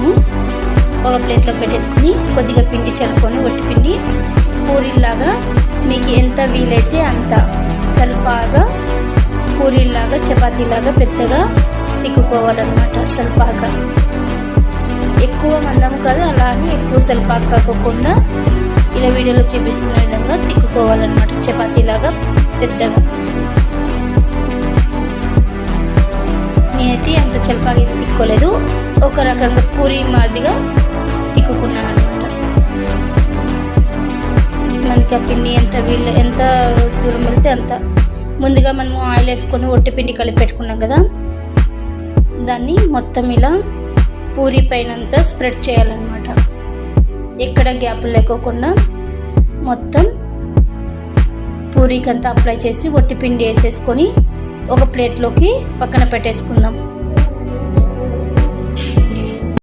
పెట్టేసుకున్నాను. ఒక ప్లేట్లో పెట్టేసుకుని కొద్దిగా పిండి చల్లుకొని వట్టి పిండి పూరీలాగా మీకు ఎంత వీలైతే అంత సల్పాగా పూరీలాగా చపాతీలాగా పెద్దగా తిక్కుకోవాలన్నమాట. సల్పాగా ఎక్కువ మందం కాదు, అలానే ఎక్కువ సల్పాగా కాకుండా ఇలా వీడియోలో చూపిస్తున్న విధంగా తిక్కుకోవాలన్నమాట. చపాతీలాగా పెద్దగా. నేనైతే అంత చల్పాగా తిక్కోలేదు, ఒక రకంగా పూరి మాదిరిగా తిక్కుకున్నాను అనమాట. మనకి ఆ పిండి ఎంత దూరం వెళ్తే అంత. ముందుగా మనము ఆయిల్ వేసుకొని ఒట్టి పిండి కలిపి పెట్టుకున్నాం కదా, దాన్ని మొత్తం ఇలా పూరి పైనంతా స్ప్రెడ్ చేయాలన్నమాట. ఎక్కడ గ్యాప్ లేకోకుండా మొత్తం పూరీకి అంతా అప్లై చేసి ఒట్టి పిండి వేసేసుకొని ఒక ప్లేట్లోకి పక్కన పెట్టేసుకుందాం.